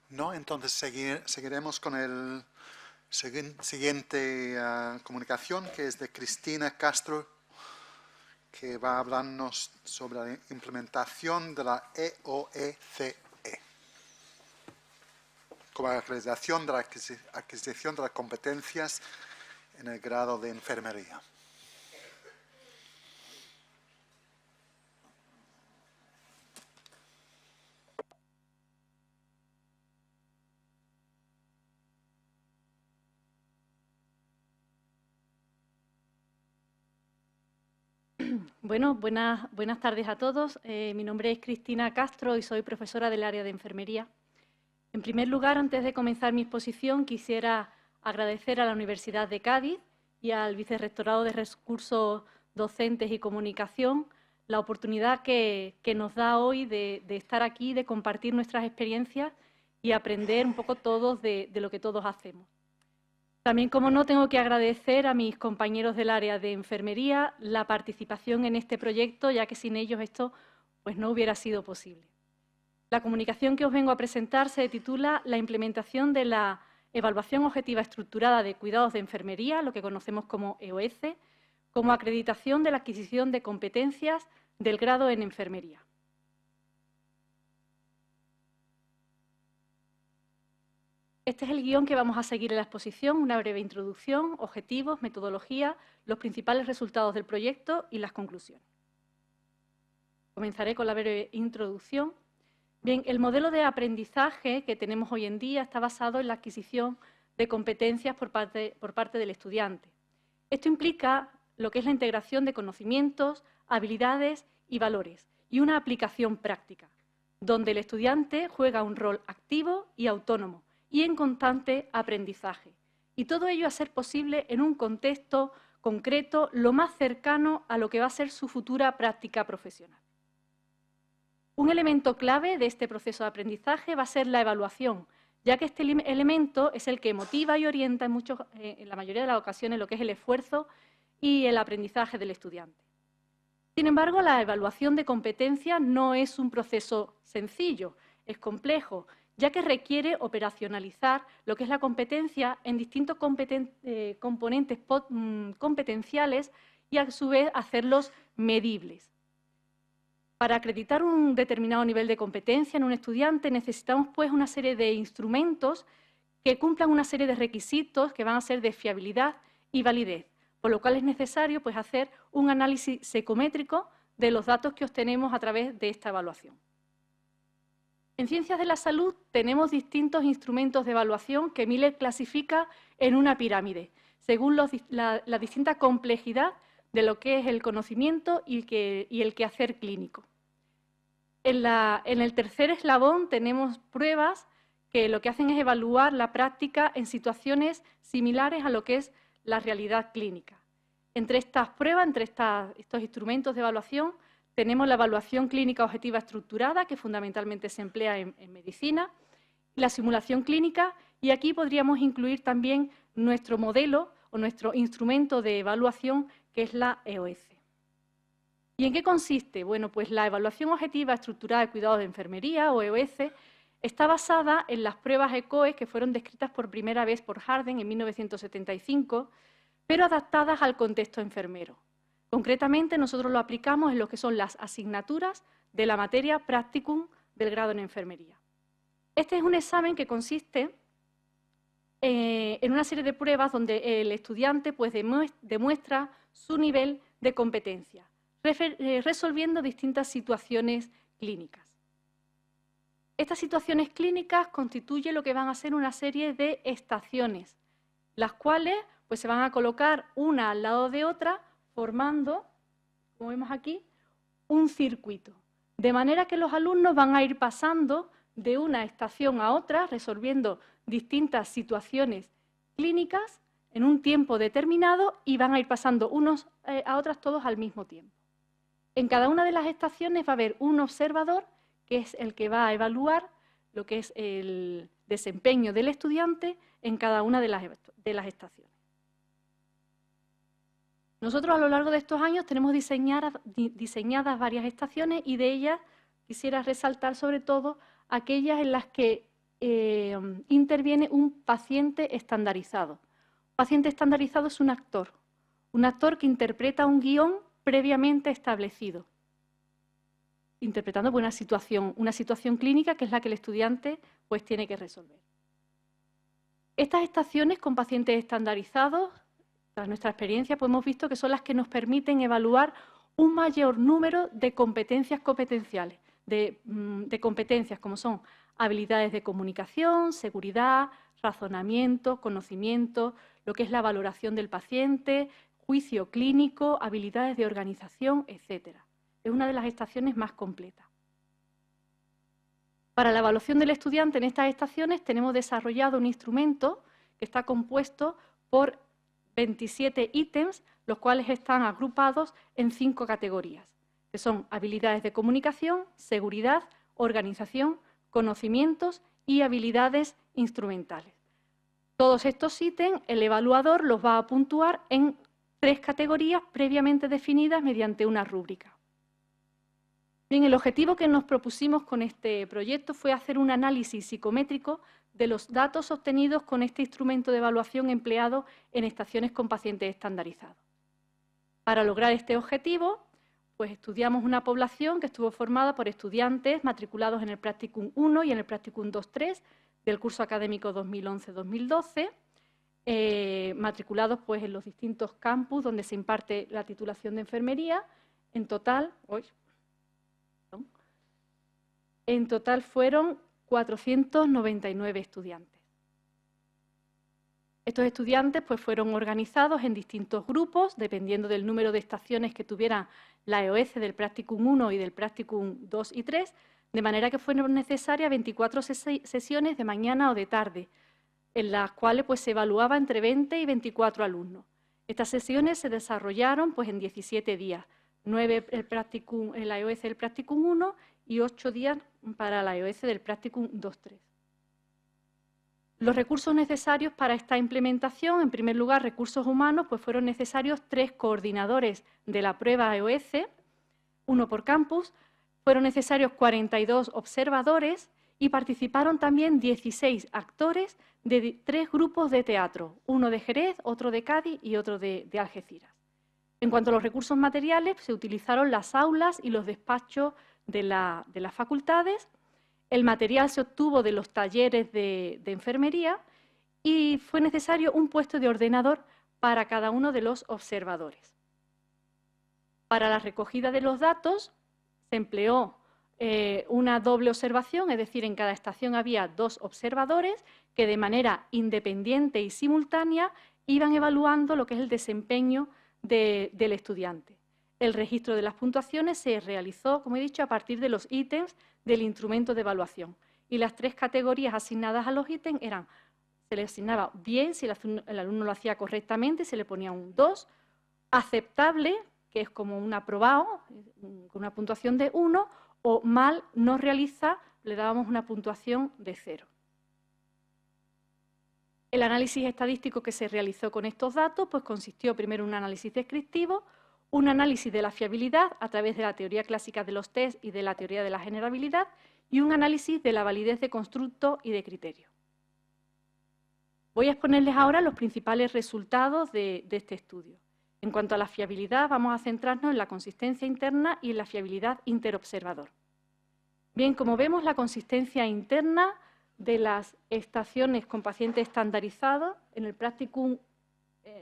No, entonces seguiremos con el siguiente comunicación, que es de Cristina Castro, que va a hablarnos sobre la implementación de la EOECE, como la realización de la adquisición de las competencias en el grado de enfermería. Bueno, buenas tardes a todos. Mi nombre es Cristina Castro y soy profesora del área de enfermería. En primer lugar, antes de comenzar mi exposición, quisiera agradecer a la Universidad de Cádiz y al Vicerrectorado de Recursos Docentes y Comunicación la oportunidad que nos da hoy de estar aquí, de compartir nuestras experiencias y aprender un poco todos de lo que todos hacemos. También, como no, tengo que agradecer a mis compañeros del área de enfermería la participación en este proyecto, ya que sin ellos esto pues, no hubiera sido posible. La comunicación que os vengo a presentar se titula La implementación de la evaluación objetiva estructurada de cuidados de enfermería, lo que conocemos como EOECE, como acreditación de la adquisición de competencias del grado en enfermería. Este es el guión que vamos a seguir en la exposición, una breve introducción, objetivos, metodología, los principales resultados del proyecto y las conclusiones. Comenzaré con la breve introducción. Bien, el modelo de aprendizaje que tenemos hoy en día está basado en la adquisición de competencias por parte del estudiante. Esto implica lo que es la integración de conocimientos, habilidades y valores, y una aplicación práctica, donde el estudiante juega un rol activo y autónomo, y en constante aprendizaje. Y todo ello a ser posible en un contexto concreto lo más cercano a lo que va a ser su futura práctica profesional. Un elemento clave de este proceso de aprendizaje va a ser la evaluación, ya que este elemento es el que motiva y orienta en la mayoría de las ocasiones lo que es el esfuerzo y el aprendizaje del estudiante. Sin embargo, la evaluación de competencias no es un proceso sencillo, es complejo, ya que requiere operacionalizar lo que es la competencia en distintos componentes competenciales y, a su vez, hacerlos medibles. Para acreditar un determinado nivel de competencia en un estudiante necesitamos pues, una serie de instrumentos que cumplan una serie de requisitos que van a ser de fiabilidad y validez, por lo cual es necesario pues, hacer un análisis psicométrico de los datos que obtenemos a través de esta evaluación. En Ciencias de la Salud tenemos distintos instrumentos de evaluación que Miller clasifica en una pirámide, según la distinta complejidad de lo que es el conocimiento y el quehacer clínico. En el tercer eslabón tenemos pruebas que lo que hacen es evaluar la práctica en situaciones similares a lo que es la realidad clínica. Entre estas pruebas, entre estos instrumentos de evaluación, tenemos la evaluación clínica objetiva estructurada, que fundamentalmente se emplea en medicina, la simulación clínica, y aquí podríamos incluir también nuestro modelo o nuestro instrumento de evaluación, que es la EOECE. ¿Y en qué consiste? Bueno, pues la evaluación objetiva estructurada de cuidados de enfermería, o EOECE, está basada en las pruebas ECOES que fueron descritas por primera vez por Harden en 1975, pero adaptadas al contexto enfermero. Concretamente, nosotros lo aplicamos en lo que son las asignaturas de la materia Practicum del grado en enfermería. Este es un examen que consiste en una serie de pruebas donde el estudiante pues, demuestra su nivel de competencia, resolviendo distintas situaciones clínicas. Estas situaciones clínicas constituyen lo que van a ser una serie de estaciones, las cuales pues, se van a colocar una al lado de otra, formando, como vemos aquí, un circuito. De manera que los alumnos van a ir pasando de una estación a otra, resolviendo distintas situaciones clínicas en un tiempo determinado y van a ir pasando unos a otras todos al mismo tiempo. En cada una de las estaciones va a haber un observador que es el que va a evaluar lo que es el desempeño del estudiante en cada una de las estaciones. Nosotros a lo largo de estos años tenemos diseñadas varias estaciones y de ellas quisiera resaltar sobre todo aquellas en las que interviene un paciente estandarizado. Un paciente estandarizado es un actor que interpreta un guión previamente establecido, interpretando una situación clínica que es la que el estudiante pues, tiene que resolver. Estas estaciones con pacientes estandarizados, tras nuestra experiencia, pues hemos visto que son las que nos permiten evaluar un mayor número de competencias competenciales, de competencias como son habilidades de comunicación, seguridad, razonamiento, conocimiento, lo que es la valoración del paciente, juicio clínico, habilidades de organización, etc. Es una de las estaciones más completas. Para la evaluación del estudiante en estas estaciones tenemos desarrollado un instrumento que está compuesto por 27 ítems, los cuales están agrupados en 5 categorías, que son habilidades de comunicación, seguridad, organización, conocimientos y habilidades instrumentales. Todos estos ítems el evaluador los va a puntuar en 3 categorías previamente definidas mediante una rúbrica. Bien, el objetivo que nos propusimos con este proyecto fue hacer un análisis psicométrico de los datos obtenidos con este instrumento de evaluación empleado en estaciones con pacientes estandarizados. Para lograr este objetivo, pues estudiamos una población que estuvo formada por estudiantes matriculados en el Practicum 1 y en el Practicum 2-3 del curso académico 2011-2012, matriculados pues, en los distintos campus donde se imparte la titulación de enfermería. En total fueron 499 estudiantes. Estos estudiantes pues, fueron organizados en distintos grupos, dependiendo del número de estaciones que tuviera la EOS del Practicum 1 y del Practicum 2 y 3, de manera que fueron necesarias 24 sesiones de mañana o de tarde, en las cuales pues, se evaluaba entre 20 y 24 alumnos. Estas sesiones se desarrollaron pues, en 17 días, 9 en la EOS del Practicum 1 y 8 días para la EOS del Practicum 2-3. Los recursos necesarios para esta implementación, en primer lugar, recursos humanos, pues fueron necesarios 3 coordinadores de la prueba EOS, 1 por campus, fueron necesarios 42 observadores y participaron también 16 actores de 3 grupos de teatro, uno de Jerez, otro de Cádiz y otro de Algeciras. En cuanto a los recursos materiales, se utilizaron las aulas y los despachos de las facultades. El material se obtuvo de los talleres de enfermería y fue necesario un puesto de ordenador para cada uno de los observadores. Para la recogida de los datos se empleó una doble observación, es decir, en cada estación había 2 observadores que de manera independiente y simultánea iban evaluando lo que es el desempeño del estudiante. El registro de las puntuaciones se realizó, como he dicho, a partir de los ítems del instrumento de evaluación. Y las 3 categorías asignadas a los ítems eran, se le asignaba bien, si el alumno lo hacía correctamente, se le ponía un 2, aceptable, que es como un aprobado, con una puntuación de 1, o mal, no realiza, le dábamos una puntuación de 0. El análisis estadístico que se realizó con estos datos pues consistió primero en un análisis descriptivo, un análisis de la fiabilidad a través de la teoría clásica de los test y de la teoría de la generabilidad y un análisis de la validez de constructo y de criterio. Voy a exponerles ahora los principales resultados de este estudio. En cuanto a la fiabilidad, vamos a centrarnos en la consistencia interna y en la fiabilidad interobservador. Bien, como vemos, la consistencia interna de las estaciones con pacientes estandarizados, en el Practicum,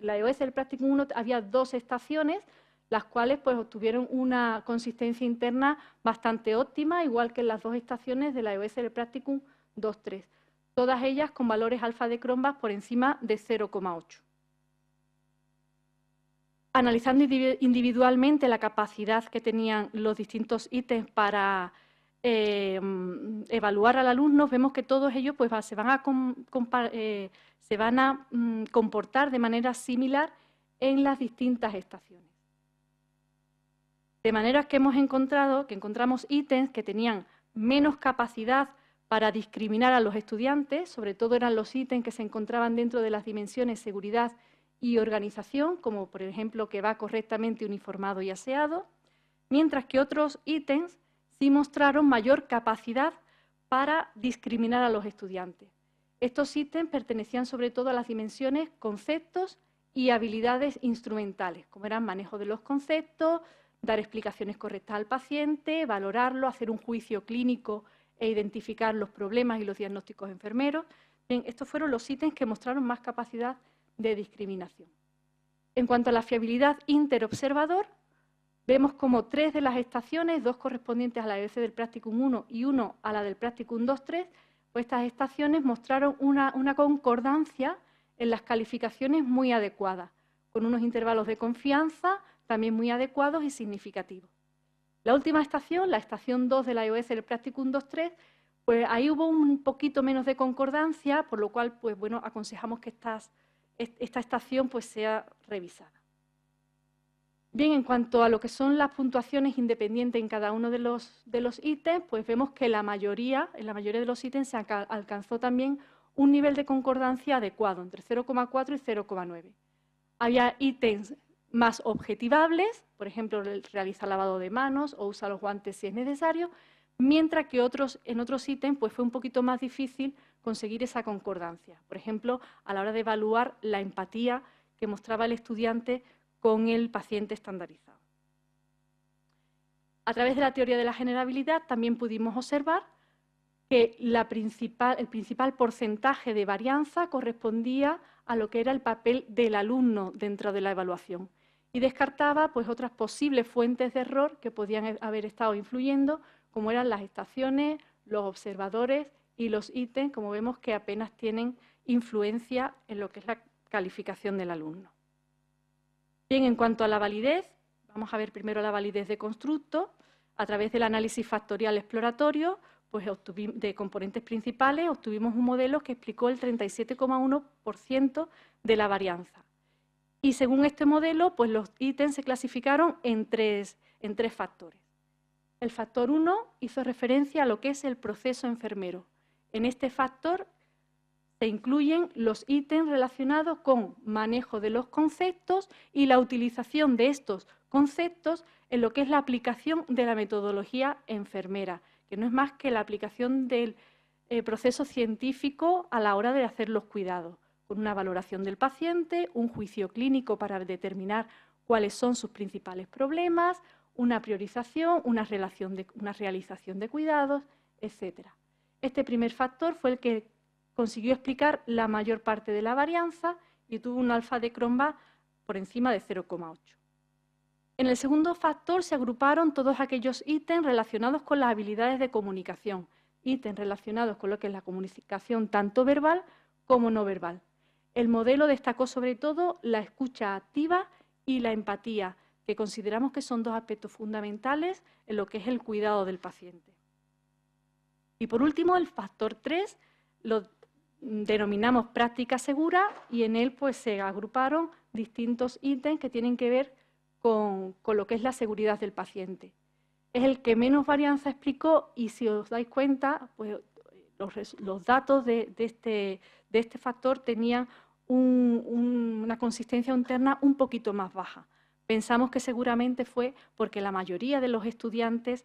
la EOS del Practicum 1 había 2 estaciones, las cuales pues, obtuvieron una consistencia interna bastante óptima, igual que en las 2 estaciones de la EOS del Practicum 2-3, todas ellas con valores alfa de Cronbach por encima de 0,8. Analizando individualmente la capacidad que tenían los distintos ítems para evaluar al alumno, vemos que todos ellos pues, se van a comportar de manera similar en las distintas estaciones. De manera que encontramos ítems que tenían menos capacidad para discriminar a los estudiantes, sobre todo eran los ítems que se encontraban dentro de las dimensiones seguridad y organización, como por ejemplo que va correctamente uniformado y aseado, mientras que otros ítems sí mostraron mayor capacidad para discriminar a los estudiantes. Estos ítems pertenecían sobre todo a las dimensiones conceptos y habilidades instrumentales, como eran manejo de los conceptos, dar explicaciones correctas al paciente, valorarlo, hacer un juicio clínico e identificar los problemas y los diagnósticos enfermeros. Bien, estos fueron los ítems que mostraron más capacidad de discriminación. En cuanto a la fiabilidad interobservador, vemos como 3 de las estaciones, 2 correspondientes a la EBC del Practicum 1 y 1 a la del Practicum 2-3, pues estas estaciones mostraron una concordancia en las calificaciones muy adecuadas, con unos intervalos de confianza también muy adecuados y significativos. La última estación, la estación 2 de la EOS del Practicum 2-3, pues ahí hubo un poquito menos de concordancia, por lo cual pues, bueno, aconsejamos que esta estación pues, sea revisada. Bien, en cuanto a lo que son las puntuaciones independientes en cada uno de los ítems, pues vemos que en la mayoría de los ítems se alcanzó también un nivel de concordancia adecuado, entre 0,4 y 0,9. Había ítems más objetivables, por ejemplo, realiza lavado de manos o usa los guantes si es necesario, mientras que en otros ítems pues fue un poquito más difícil conseguir esa concordancia. Por ejemplo, a la hora de evaluar la empatía que mostraba el estudiante con el paciente estandarizado. A través de la teoría de la generabilidad también pudimos observar que el principal porcentaje de varianza correspondía a lo que era el papel del alumno dentro de la evaluación y descartaba pues, otras posibles fuentes de error que podían haber estado influyendo, como eran las estaciones, los observadores y los ítems, como vemos que apenas tienen influencia en lo que es la calificación del alumno. Bien, en cuanto a la validez, vamos a ver primero la validez de constructo. A través del análisis factorial exploratorio pues, de componentes principales, obtuvimos un modelo que explicó el 37,1% de la varianza. Y según este modelo, pues, los ítems se clasificaron en tres factores. El factor 1 hizo referencia a lo que es el proceso enfermero. En este factor se incluyen los ítems relacionados con manejo de los conceptos y la utilización de estos conceptos en lo que es la aplicación de la metodología enfermera, que no es más que la aplicación del proceso científico a la hora de hacer los cuidados, con una valoración del paciente, un juicio clínico para determinar cuáles son sus principales problemas, una priorización, una realización de cuidados, etc. Este primer factor fue el que consiguió explicar la mayor parte de la varianza y tuvo un alfa de Cronbach por encima de 0,8. En el segundo factor se agruparon todos aquellos ítems relacionados con las habilidades de comunicación, ítems relacionados con lo que es la comunicación tanto verbal como no verbal. El modelo destacó sobre todo la escucha activa y la empatía, que consideramos que son 2 aspectos fundamentales en lo que es el cuidado del paciente. Y por último, el factor 3 lo denominamos práctica segura y en él pues, se agruparon distintos ítems que tienen que ver con lo que es la seguridad del paciente. Es el que menos varianza explicó y si os dais cuenta, pues, los datos de este factor tenían una consistencia interna un poquito más baja. Pensamos que seguramente fue porque la mayoría de los estudiantes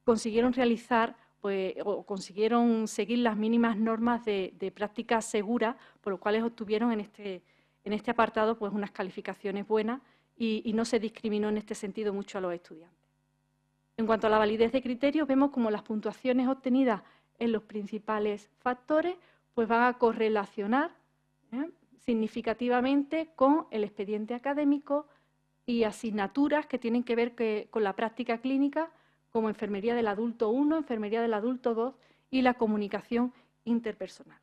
consiguieron realizar pues, o consiguieron seguir las mínimas normas de práctica segura, por lo cual obtuvieron en este apartado pues, unas calificaciones buenas y no se discriminó en este sentido mucho a los estudiantes. En cuanto a la validez de criterios, vemos como las puntuaciones obtenidas en los principales factores pues, van a correlacionar significativamente con el expediente académico y asignaturas que tienen que ver con la práctica clínica, como enfermería del adulto 1, enfermería del adulto 2 y la comunicación interpersonal.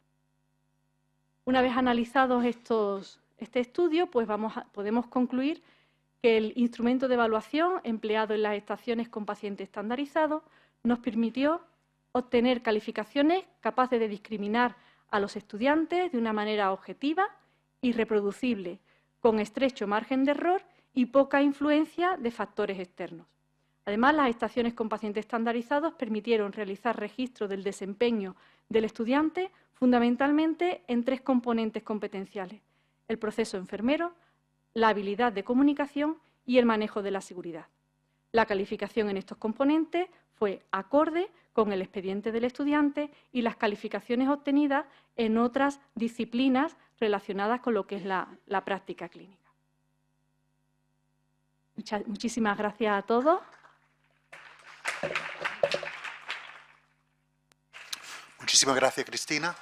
Una vez analizados este estudio, pues podemos concluir que el instrumento de evaluación empleado en las estaciones con paciente estandarizado nos permitió obtener calificaciones capaces de discriminar a los estudiantes de una manera objetiva y reproducible, con estrecho margen de error y poca influencia de factores externos. Además, las estaciones con pacientes estandarizados permitieron realizar registro del desempeño del estudiante fundamentalmente en 3 componentes competenciales: el proceso enfermero, la habilidad de comunicación y el manejo de la seguridad. La calificación en estos componentes fue acorde con el expediente del estudiante y las calificaciones obtenidas en otras disciplinas relacionadas con lo que es la práctica clínica. Muchísimas gracias a todos. Muchísimas gracias, Cristina.